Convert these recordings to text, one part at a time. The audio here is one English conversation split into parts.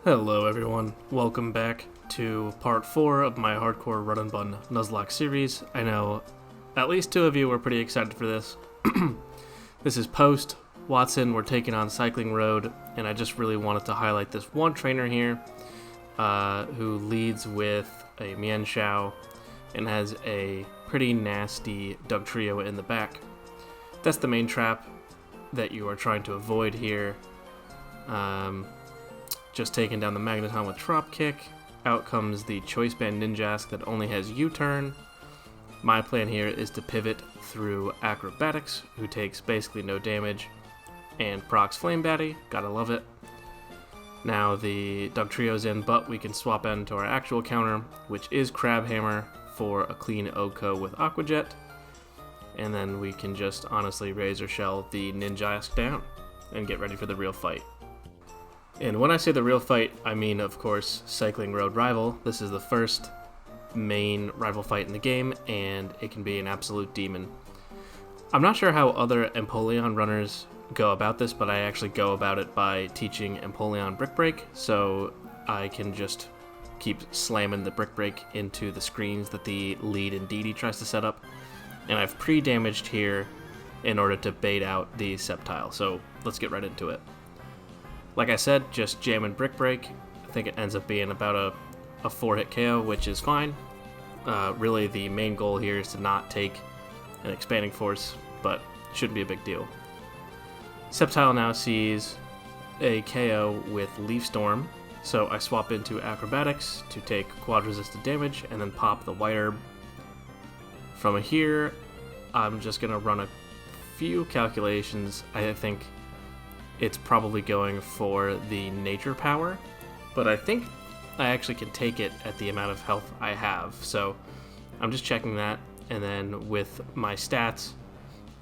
Hello everyone, welcome back to part 4 of my hardcore run and bun Nuzlocke series. I know at least 2 of you were pretty excited for this. This is post Watson, we're taking on Cycling Road, and I just really wanted to highlight this one trainer here who leads with a Mian Shao and has a pretty nasty Dugtrio in the back. That's the main trap that you are trying to avoid here. Just taking down the Magneton with Drop Kick. Out comes the Choice Band Ninjask that only has U-turn. My plan here is to pivot through Acrobatics, who takes basically no damage, and procs Flame Batty, gotta love it. Now the Dugtrio's in, but we can swap into our actual counter, which is Crab Hammer for a clean Oko with Aqua Jet. And then we can just honestly Razor Shell the Ninjask down and get ready for the real fight. And when I say the real fight, I mean, of course, Cycling Road Rival. This is the first main rival fight in the game, and it can be an absolute demon. I'm not sure how other Empoleon runners go about this, but I actually go about it by teaching Empoleon Brick Break, so I can just keep slamming the Brick Break into the screens that the lead in DD tries to set up. And I've pre-damaged here in order to bait out the Sceptile, so let's get right into it. Like I said, just jamming Brick Break. I think it ends up being about a 4-hit KO, which is fine. Really, the main goal here is to not take an Expanding Force, but shouldn't be a big deal. Sceptile now sees a KO with Leaf Storm, so I swap into Acrobatics to take quad-resisted damage, and then pop the White Herb. From here, I'm just going to run a few calculations. I think it's probably going for the nature power, but I think I actually can take it at the amount of health I have, so I'm just checking that, and then with my stats,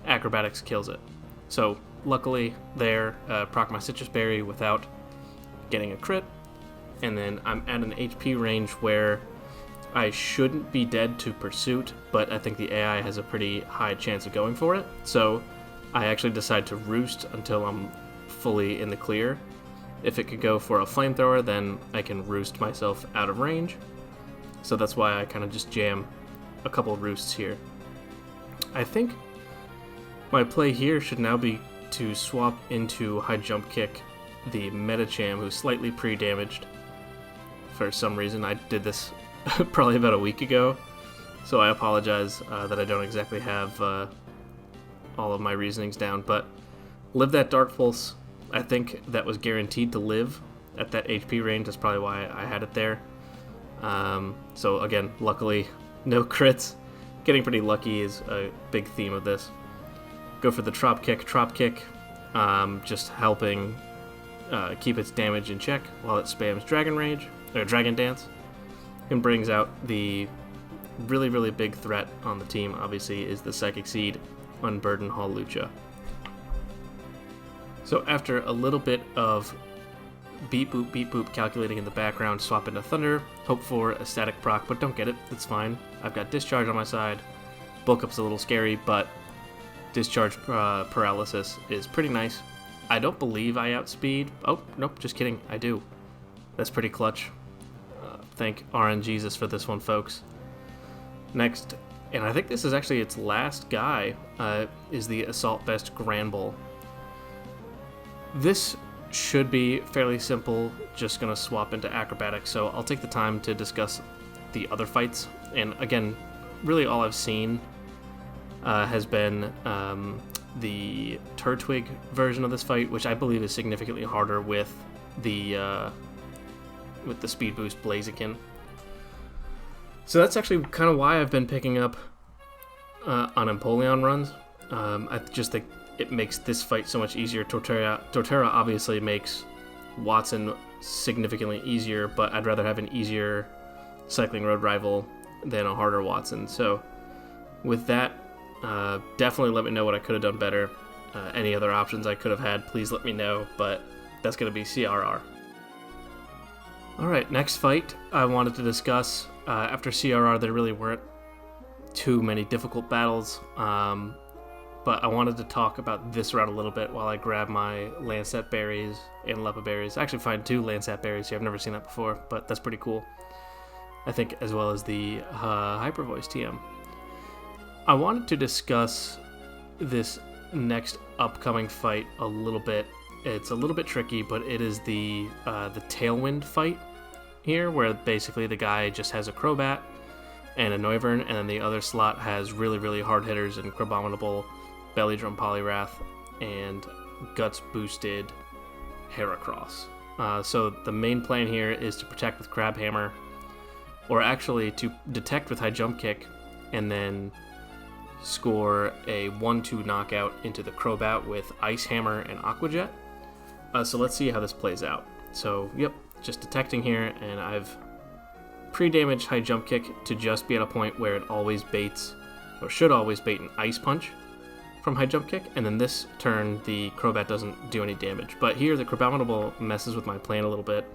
Acrobatics kills it. So luckily there, proc my Citrus Berry without getting a crit, and then I'm at an HP range where I shouldn't be dead to Pursuit, but I think the AI has a pretty high chance of going for it, so I actually decide to roost until I'm fully in the clear. If it could go for a Flamethrower, then I can roost myself out of range. So that's why I kind of just jam a couple roosts here. I think my play here should now be to swap into High Jump Kick the Metacham, who's slightly pre-damaged. For some reason, I did this probably about a week ago, so I apologize that I don't exactly have all of my reasonings down, but live that Dark Pulse. I think that was guaranteed to live at that HP range. That's probably why I had it there. So again, luckily, no crits. Getting pretty lucky is a big theme of this. Go for the Drop Kick, just helping keep its damage in check while it spams Dragon Rage, or Dragon Dance, and brings out the really, really big threat on the team, obviously, is the Psychic Seed, Unburden Hawlucha. So after a little bit of beep boop calculating in the background, swap into Thunder, hope for a static proc, but don't get it, it's fine. I've got Discharge on my side. Bulk Up's a little scary, but Discharge Paralysis is pretty nice. I don't believe I outspeed. Oh, nope, just kidding, I do. That's pretty clutch. Thank RNGesus for this one, folks. Next, and I think this is actually its last guy, is the Assault Vest Granbull. This should be fairly simple, just going to swap into Acrobatics, so I'll take the time to discuss the other fights. And again, really all I've seen has been the Turtwig version of this fight, which I believe is significantly harder with the Speed Boost Blaziken. So that's actually kind of why I've been picking up on Empoleon runs. I just think it makes this fight so much easier. Torterra obviously makes Watson significantly easier, but I'd rather have an easier Cycling Road Rival than a harder Watson. So with that, definitely let me know what I could have done better. Any other options I could have had, please let me know, but that's going to be CRR. Alright, next fight I wanted to discuss. After CRR, there really weren't too many difficult battles. but I wanted to talk about this route a little bit while I grab my Lancet berries and Lepa berries. I actually find 2 Lancet berries here. I've never seen that before, but that's pretty cool. I think as well as the Hyper Voice TM. I wanted to discuss this next upcoming fight a little bit. It's a little bit tricky, but it is the Tailwind fight here, where basically the guy just has a Crobat and a Noivern, and then the other slot has really, really hard hitters and Crabominable, Belly Drum Poliwrath, and Guts boosted Heracross. So the main plan here is to protect with Crab Hammer, or actually to detect with High Jump Kick, and then score a 1-2 knockout into the Crobat with Ice Hammer and Aqua Jet. So let's see how this plays out. So, yep, just detecting here, and I've pre-damaged High Jump Kick to just be at a point where it always baits, or should always bait, an Ice Punch from High Jump Kick, and then this turn the Crobat doesn't do any damage. But here the Crabominable messes with my plan a little bit,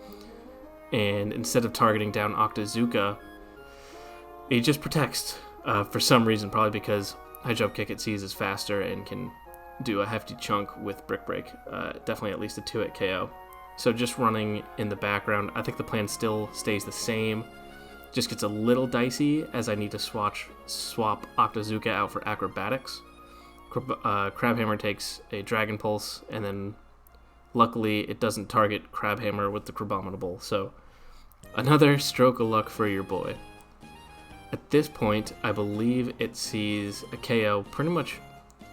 and instead of targeting down Octazooka, it just protects for some reason, probably because High Jump Kick it sees is faster and can do a hefty chunk with Brick Break, definitely at least a 2-hit KO. So just running in the background, I think the plan still stays the same, just gets a little dicey as I need to swap Octazooka out for Acrobatics. Crabhammer takes a Dragon Pulse, and then luckily it doesn't target Crabhammer with the Crabominable, so another stroke of luck for your boy. At this point, I believe it sees a KO pretty much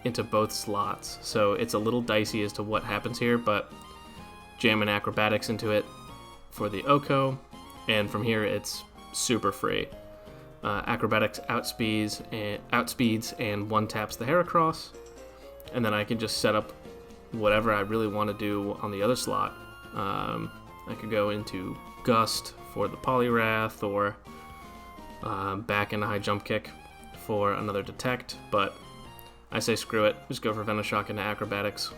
into both slots, so it's a little dicey as to what happens here, but jamming Acrobatics into it for the Oko, and from here it's super free. Acrobatics outspeeds and one-taps the Heracross, and then I can just set up whatever I really want to do on the other slot. I could go into Gust for the Poliwrath, or back into High Jump Kick for another Detect, but I say screw it, just go for Venoshock into Acrobatics,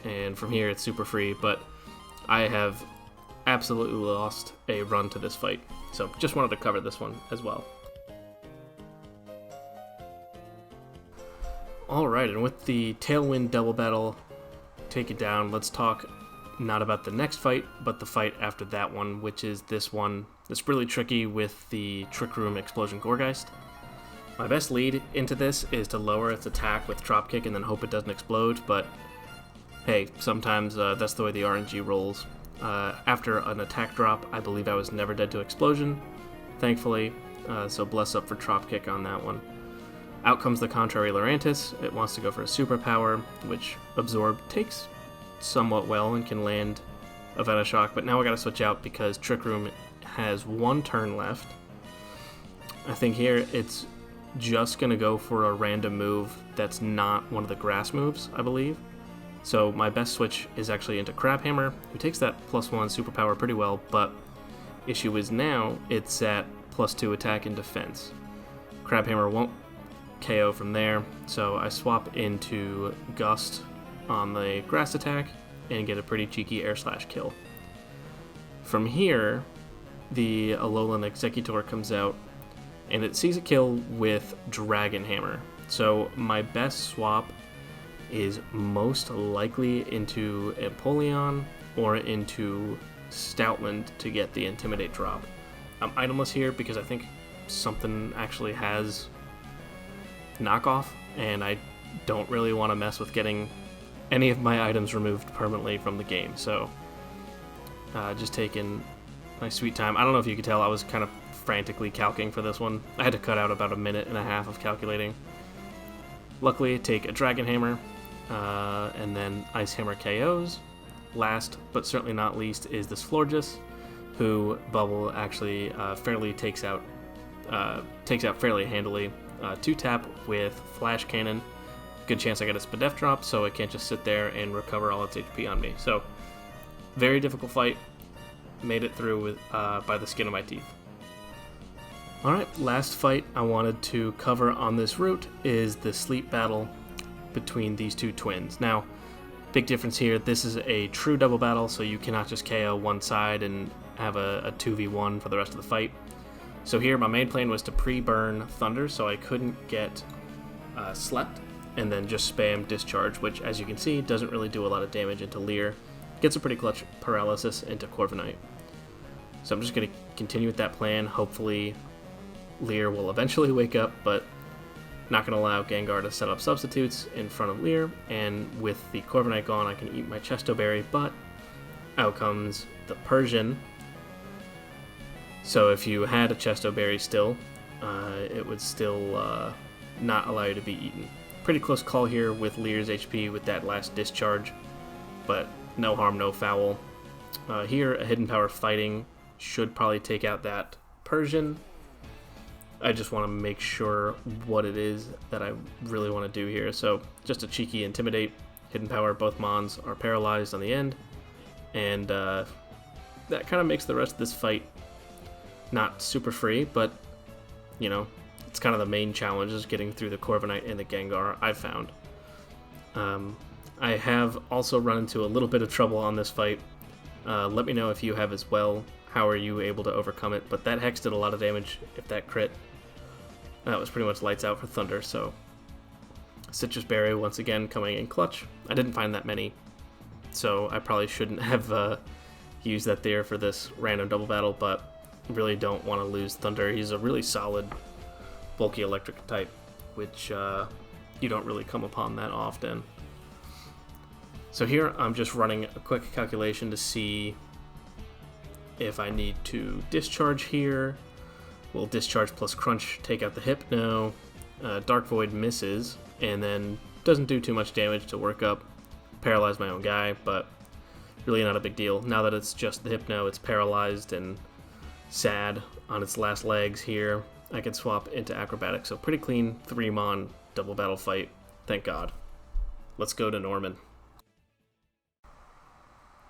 and from here it's super free, but I have absolutely lost a run to this fight, so just wanted to cover this one as well. Alright, and with the Tailwind double battle taken down, let's talk not about the next fight, but the fight after that one, which is this one that's really tricky with the Trick Room Explosion Gourgeist. My best lead into this is to lower its attack with Drop Kick and then hope it doesn't explode, but hey, sometimes that's the way the RNG rolls. After an attack drop, I believe I was never dead to Explosion, thankfully, so bless up for Drop Kick on that one. Out comes the Contrary Lurantis. It wants to go for a Superpower, which Absorb takes somewhat well and can land a Venoshock, but now I gotta switch out because Trick Room has 1 turn left. I think here it's just gonna go for a random move that's not one of the grass moves, I believe. So my best switch is actually into Crabhammer, who takes that +1 Superpower pretty well, but issue is now it's at +2 attack and defense. Crabhammer won't KO from there, so I swap into Gust on the grass attack and get a pretty cheeky Air Slash kill. From here, the Alolan Executor comes out, and it sees a kill with Dragon Hammer. So my best swap is most likely into Empoleon or into Stoutland to get the Intimidate drop. I'm itemless here because I think something actually has knockoff, and I don't really want to mess with getting any of my items removed permanently from the game, so just taking my sweet time. I don't know if you could tell, I was kind of frantically calcing for this one. I had to cut out about 1.5 minutes of calculating. Luckily, take a Dragon Hammer, and then Ice Hammer KOs. Last, but certainly not least, is this Florges, who Bubble actually fairly takes out fairly handily. 2-tap with Flash Cannon. Good chance I get a Spadef drop, so it can't just sit there and recover all its HP on me. So, very difficult fight. Made it through with by the skin of my teeth. Alright, last fight I wanted to cover on this route is the sleep battle between these two twins. Now, big difference here, this is a true double battle, so you cannot just KO one side and have a 2v1 for the rest of the fight. So here my main plan was to pre-burn Thunder so I couldn't get slept, and then just spam discharge, which, as you can see, doesn't really do a lot of damage into Lear. Gets a pretty clutch paralysis into Corviknight. So I'm just going to continue with that plan. Hopefully Lear will eventually wake up, but not going to allow Gengar to set up substitutes in front of Lear. And with the Corviknight gone, I can eat my Chesto Berry, but out comes the Persian. So if you had a Chesto Berry still, it would still not allow you to be eaten. Pretty close call here with Lear's HP with that last discharge, but no harm, no foul. Here, a Hidden Power Fighting should probably take out that Persian. I just want to make sure what it is that I really want to do here. So just a cheeky Intimidate, Hidden Power, both Mons are paralyzed on the end, and that kind of makes the rest of this fight not super free, but you know, it's kind of the main challenge is getting through the Corviknight and the Gengar, I've found. I have also run into a little bit of trouble on this fight. Let me know if you have as well. How are you able to overcome it? But that Hex did a lot of damage if that crit. That was pretty much lights out for Thunder, so Citrus Berry once again coming in clutch. I didn't find that many, so I probably shouldn't have used that there for this random double battle, but really don't want to lose Thunder. He's a really solid bulky electric type, which you don't really come upon that often. So here I'm just running a quick calculation to see if I need to discharge here. Will discharge plus crunch take out the Hypno? Dark Void misses, and then doesn't do too much damage to work up. Paralyze my own guy, but really not a big deal. Now that it's just the Hypno, it's paralyzed and sad on its last legs here. I can swap into Acrobatics, so pretty clean 3-mon double battle fight, thank God. Let's go to Norman.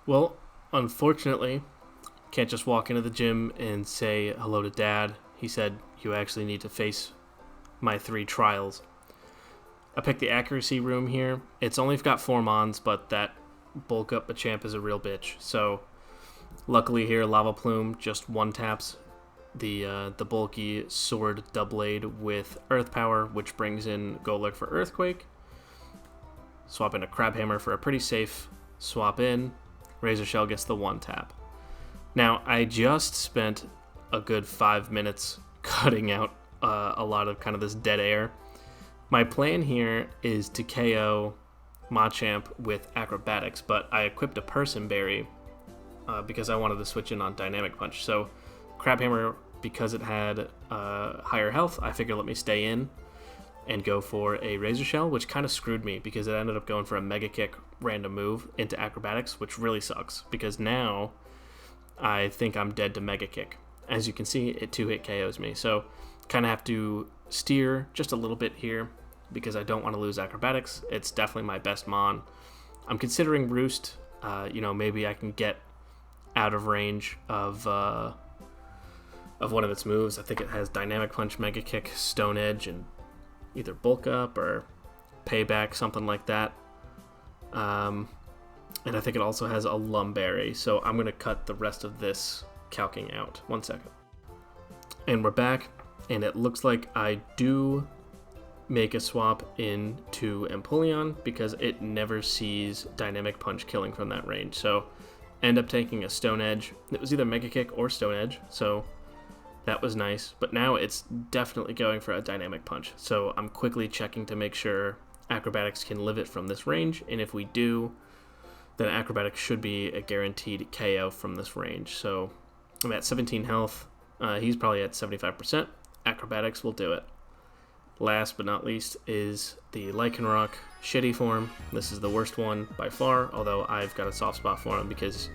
Well, unfortunately, can't just walk into the gym and say hello to Dad. He said, you actually need to face my 3 trials. I picked the accuracy room here. It's only got 4 mons, but that bulk up Machamp is a real bitch. So luckily here, Lava Plume just one taps the bulky Sword Doublade with Earth Power, which brings in Golurk for Earthquake. Swap into Crabhammer for a pretty safe swap in. Razor Shell gets the 1 tap. Now, I just spent a good 5 minutes cutting out a lot of kind of this dead air. My plan here is to KO Machamp with Acrobatics, but I equipped a Person Berry because I wanted to switch in on Dynamic Punch. So Crabhammer, because it had higher health, I figured let me stay in and go for a Razor Shell, which kind of screwed me because it ended up going for a Mega Kick random move into Acrobatics, which really sucks because now I think I'm dead to Mega Kick. As you can see, it 2-hit KOs me, so kind of have to steer just a little bit here because I don't want to lose Acrobatics. It's definitely my best mon. I'm considering Roost. You know, maybe I can get out of range of one of its moves. I think it has Dynamic Punch, Mega Kick, Stone Edge, and either Bulk Up or Payback, something like that. And I think it also has a Lumberry, so I'm going to cut the rest of this calcing out. 1 second. And we're back, and it looks like I do make a swap into Empoleon because it never sees Dynamic Punch killing from that range. So end up taking a Stone Edge. It was either Mega Kick or Stone Edge, so that was nice. But now it's definitely going for a Dynamic Punch. So I'm quickly checking to make sure Acrobatics can live it from this range, and if we do, then Acrobatics should be a guaranteed KO from this range. So I'm at 17 health. He's probably at 75%. Acrobatics will do it. Last but not least is the Lycanroc shitty form. This is the worst one by far, although I've got a soft spot for him because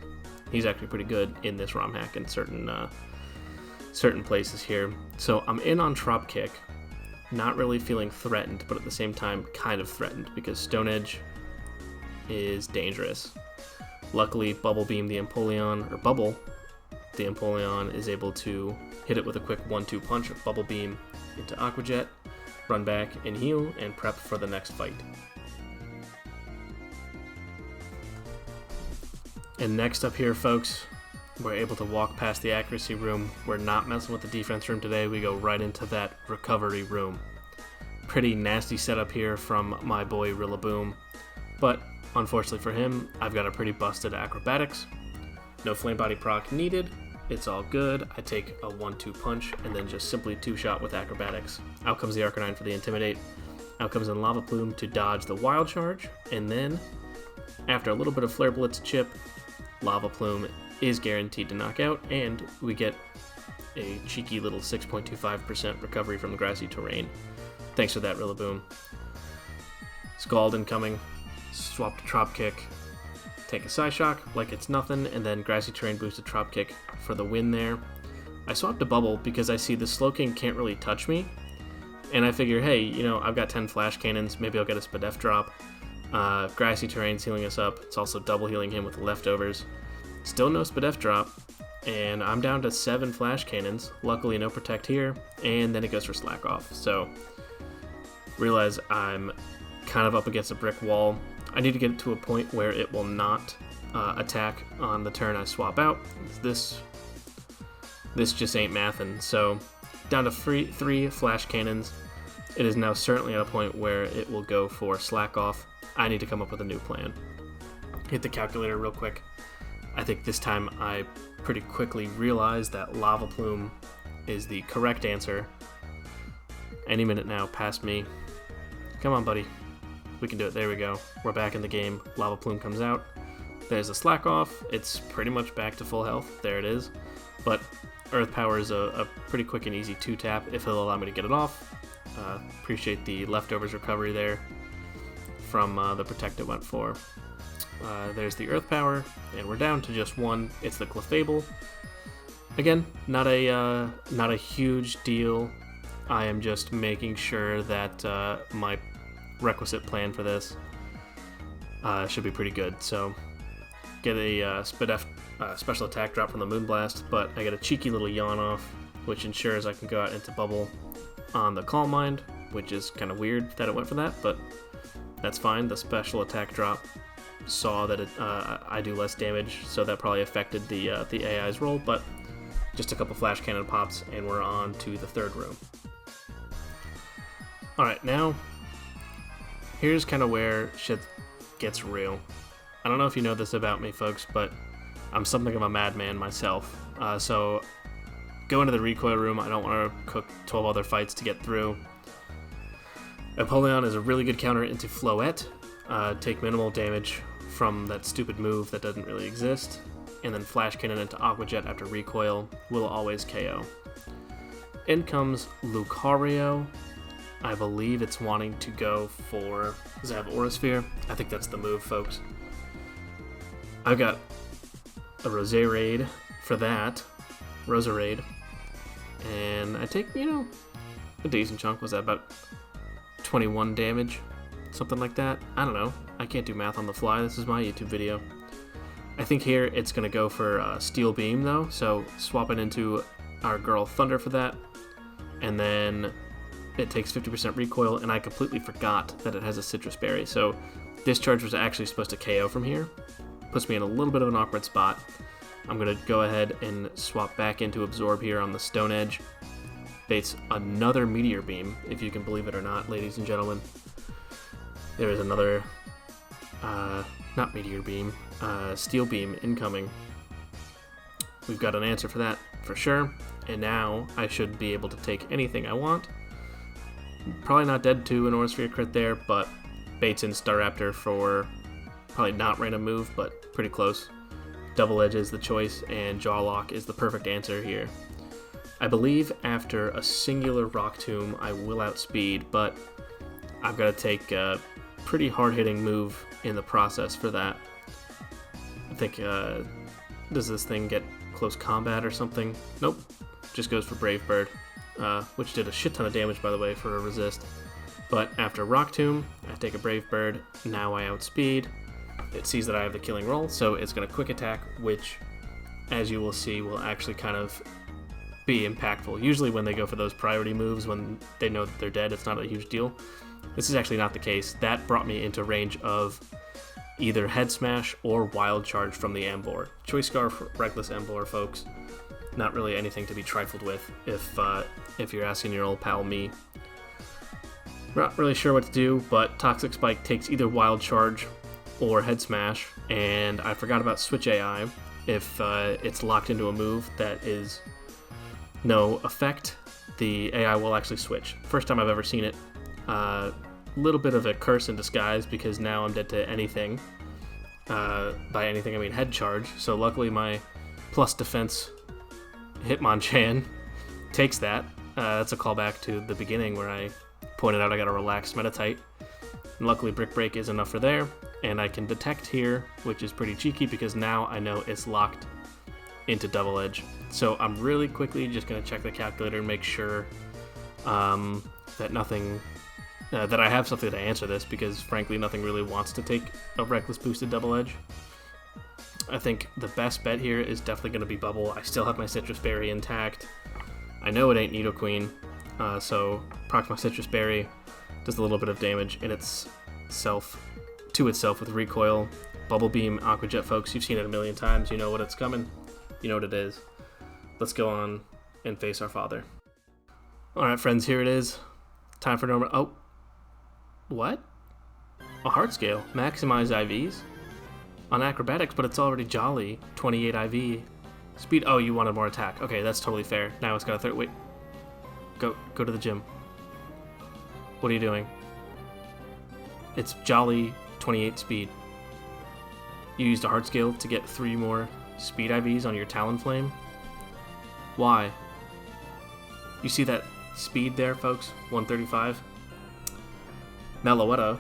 he's actually pretty good in this ROM hack in certain places here. So I'm in on Trop Kick, not really feeling threatened, but at the same time kind of threatened because Stone Edge is dangerous. Luckily, Bubble Beam the Empoleon, or Bubble the Empoleon, is able to hit it with a quick 1-2 punch of Bubble Beam into Aqua Jet, run back and heal, and prep for the next fight. And next up here, folks, we're able to walk past the accuracy room. We're not messing with the defense room today. We go right into that recovery room. pretty nasty setup here from my boy Rillaboom, but unfortunately for him, I've got a pretty busted acrobatics. No flame body proc needed. It's all good. I take a 1-2 punch and then just simply 2-shot with acrobatics. Out comes the Arcanine for the Intimidate. Out comes in Lava Plume to dodge the Wild Charge, and then after a little bit of Flare Blitz chip, Lava Plume is guaranteed to knock out, and we get a cheeky little 6.25% recovery from the grassy terrain. Thanks for that, Rillaboom. Scald incoming. Swap to Trop Kick. Take a Psyshock like it's nothing, and then Grassy Terrain boosted Trop Kick for the win there. I swapped a Bubble because I see the Slowking can't really touch me, and I figure, hey, you know, I've got 10 Flash Cannons, maybe I'll get a Spadef drop. Grassy Terrain's healing us up. It's also double healing him with leftovers. Still no Spadef drop, and I'm down to 7 Flash Cannons. Luckily no Protect here, and then it goes for Slack Off. So, realize I'm kind of up against a brick wall. I need to get it to a point where it will not attack on the turn I swap out. This just ain't mathin'. So down to 3 Flash Cannons. It is now certainly at a point where it will go for Slack Off. I need to come up with a new plan. Hit the calculator real quick. I think this time I pretty quickly realized that Lava Plume is the correct answer. Any minute now, past me. Come on, buddy. We can do it. There we go. We're back in the game. Lava Plume comes out. There's a Slack Off. It's pretty much back to full health. There it is. But Earth Power is a pretty quick and easy 2-tap if it'll allow me to get it off. Appreciate the leftovers recovery there from the Protect it went for. There's the Earth Power, and we're down to just 1. It's the Clefable. Again, not a huge deal. I am just making sure that my requisite plan for this should be pretty good. So get a Spadef special attack drop from the Moonblast, but I get a cheeky little Yawn Off, which ensures I can go out into Bubble on the Calm Mind, which is kind of weird that it went for that, but that's fine. The special attack drop saw that I do less damage, so that probably affected the AI's roll, but just a couple Flash Cannon pops, and we're on to the third room. Alright, now here's kind of where shit gets real. I don't know if you know this about me, folks, but I'm something of a madman myself. So go into the recoil room. I don't want to cook 12 other fights to get through. Apollyon is a really good counter into Floette. Take minimal damage from that stupid move that doesn't really exist. And then Flash Cannon into Aqua Jet after recoil will always KO. In comes Lucario. I believe it's wanting to go for... Does it have Aura Sphere? I think that's the move, folks. I've got a Roserade for that. Roserade. And I take, you know, a decent chunk. Was that about 21 damage? Something like that? I don't know. I can't do math on the fly. This is my YouTube video. I think here it's going to go for Steel Beam, though. So swap it into our girl Thunder for that. And then it takes 50% recoil, and I completely forgot that it has a Citrus Berry. So Discharge was actually supposed to KO from here. Puts me in a little bit of an awkward spot. I'm going to go ahead and swap back into Absorb here on the Stone Edge. Baits another Meteor Beam, if you can believe it or not, ladies and gentlemen. There is another, not Meteor Beam, Steel Beam incoming. We've got an answer for that for sure, and now I should be able to take anything I want. Probably not dead to an Aura Sphere crit there, but baits in Staraptor for probably not random move, but pretty close. Double Edge is the choice, and Jaw Lock is the perfect answer here. I believe after a singular Rock Tomb, I will outspeed, but I've got to take a pretty hard-hitting move in the process for that. I think, does this thing get close combat or something? Nope, just goes for Brave Bird, which did a shit ton of damage, by the way, for a resist. But after Rock Tomb, I take a Brave Bird, now I outspeed. It sees that I have the killing roll, so it's going to quick attack, which, as you will see, will actually kind of be impactful. Usually when they go for those priority moves, when they know that they're dead, it's not a huge deal. This is actually not the case. That brought me into range of either Head Smash or Wild Charge from the Ambor. Choice Scarf, Reckless Ambor, folks. Not really anything to be trifled with if you're asking your old pal me. Not really sure what to do, but Toxic Spike takes either Wild Charge or Head Smash, and I forgot about Switch AI. If it's locked into a move that is no effect, the AI will actually switch. First time I've ever seen it. Little bit of a curse in disguise, because now I'm dead to anything. By anything, I mean head charge. So luckily my plus defense Hitmonchan takes that. That's a callback to the beginning where I pointed out I got a relaxed meta type. And luckily Brick Break is enough for there. And I can detect here, which is pretty cheeky because now I know it's locked into Double Edge. So I'm really quickly just going to check the calculator and make sure that nothing... that I have something to answer this, because frankly nothing really wants to take a Reckless boosted Double Edge. I think the best bet here is definitely going to be Bubble. I still have my Citrus Berry intact. I know it ain't Nidoqueen, so proc my Citrus Berry, does a little bit of damage in itself with Recoil. Bubble Beam, Aqua Jet, folks, you've seen it a million times. You know what it's coming. You know what it is. Let's go on and face our father. Alright friends, here it is. Time for normal... Oh. What? A Heart Scale. Maximize IVs? On Acrobatics, but it's already Jolly. 28 IV. Speed... Oh, you wanted more attack. Okay, that's totally fair. Now it's got a third... Wait. Go to the gym. What are you doing? It's Jolly 28 speed. You used a Heart Scale to get 3 more speed IVs on your Talonflame? Why? You see that speed there, folks? 135? Meloetta,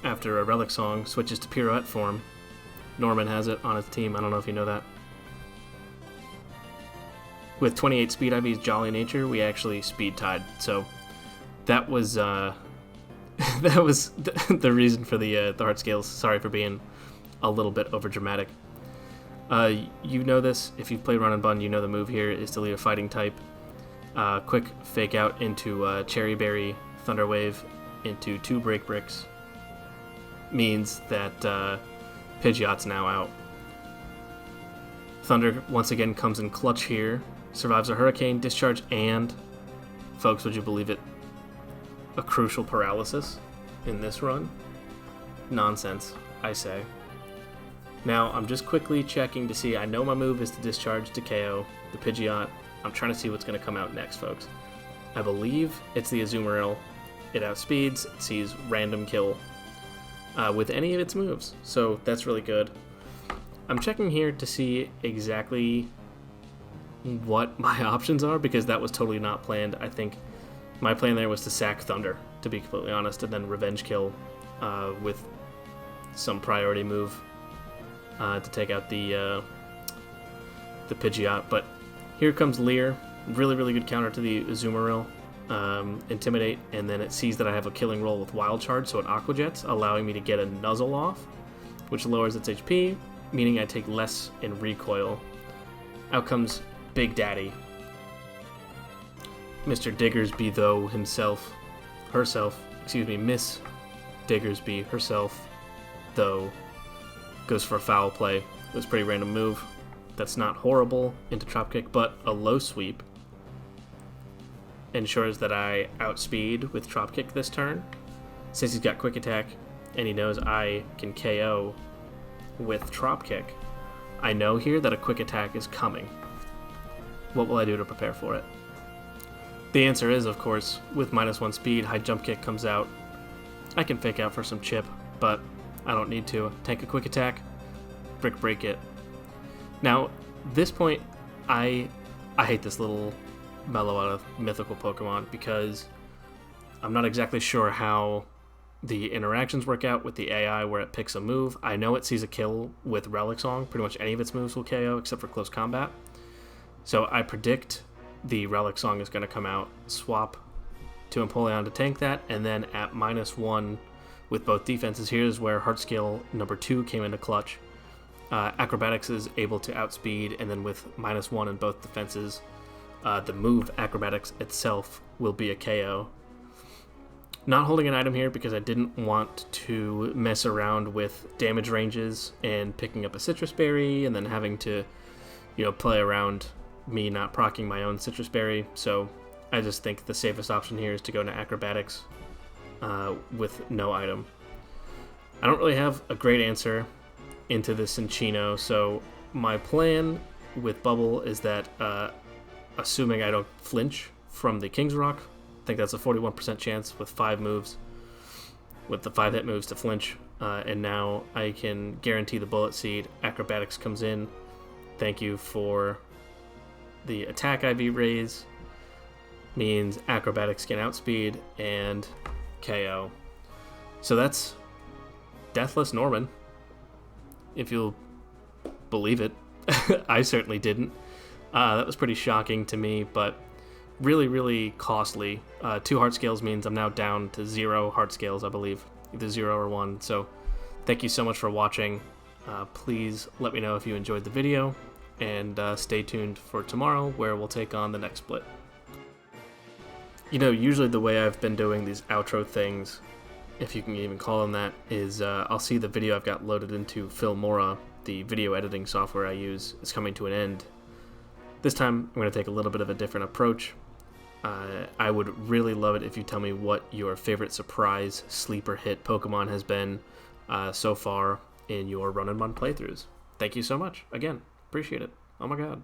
after a Relic Song, switches to Pirouette form. Norman has it on his team. I don't know if you know that. With 28 speed IVs Jolly Nature, we actually speed tied. So that was that was the reason for the Heart Scales. Sorry for being a little bit over dramatic. You know this. If you've played Run and Bun, you know the move here is to lead a fighting type. Quick fake out into Cherry Berry, Thunder Wave, into 2 Break Bricks means that Pidgeot's now out. Thunder once again comes in clutch here, survives a Hurricane, Discharge, and, folks, would you believe it, a crucial paralysis in this run? Nonsense, I say. Now, I'm just quickly checking to see, I know my move is to discharge to KO the Pidgeot. I'm trying to see what's going to come out next, folks. I believe it's the Azumarill. It outspeeds, it sees random kill with any of its moves, so that's really good. I'm checking here to see exactly what my options are, because that was totally not planned. I think my plan there was to sack Thunder, to be completely honest, and then revenge kill with some priority move to take out the Pidgeot. But here comes Leer. Really, really good counter to the Azumarill. Intimidate, and then it sees that I have a killing roll with Wild Charge, so it Aqua Jets, allowing me to get a Nuzzle off, which lowers its HP, meaning I take less in recoil. Out comes Big Daddy. Mr. Diggersby, though, Miss Diggersby herself, though, goes for a foul play. It was a pretty random move. That's not horrible into Drop Kick, but a low sweep ensures that I outspeed with Drop Kick this turn. Since he's got Quick Attack and he knows I can KO with Drop Kick, I know here that a Quick Attack is coming. What will I do to prepare for it? The answer is, of course, with -1 speed, High Jump Kick comes out. I can fake out for some chip, but I don't need to. Take a Quick Attack, Brick Break it. Now, this point, I hate this little Meloetta mythical Pokemon because I'm not exactly sure how the interactions work out with the AI where it picks a move. I know it sees a kill with Relic Song. Pretty much any of its moves will KO except for Close Combat. So I predict the Relic Song is going to come out, swap to Empoleon to tank that, and then at -1 with both defenses, here's where Heart Scale number 2 came into clutch. Acrobatics is able to outspeed, and then with -1 in both defenses, the move Acrobatics itself will be a KO. Not holding an item here because I didn't want to mess around with damage ranges and picking up a Citrus Berry and then having to, play around me not proccing my own Citrus Berry. So I just think the safest option here is to go into Acrobatics with no item. I don't really have a great answer into this Cinchino, so my plan with Bubble is that, assuming I don't flinch from the King's Rock, I think that's a 41% chance with 5 moves, with the 5 hit moves to flinch, and now I can guarantee the Bullet Seed. Acrobatics comes in. Thank you for the attack IV raise. Means Acrobatics can outspeed and KO. So that's Deathless Norman, if you'll believe it. I certainly didn't. That was pretty shocking to me, but really, really costly. 2 heart scales means I'm now down to 0 heart scales, I believe. Either 0 or 1. So thank you so much for watching. Please let me know if you enjoyed the video, and stay tuned for tomorrow where we'll take on the next split. You know, usually the way I've been doing these outro things, if you can even call them that, is I'll see the video I've got loaded into Filmora, the video editing software I use, is coming to an end. This time, I'm going to take a little bit of a different approach. I would really love it if you tell me what your favorite surprise sleeper hit Pokemon has been so far in your run-and-run playthroughs. Thank you so much. Again, appreciate it. Oh my god.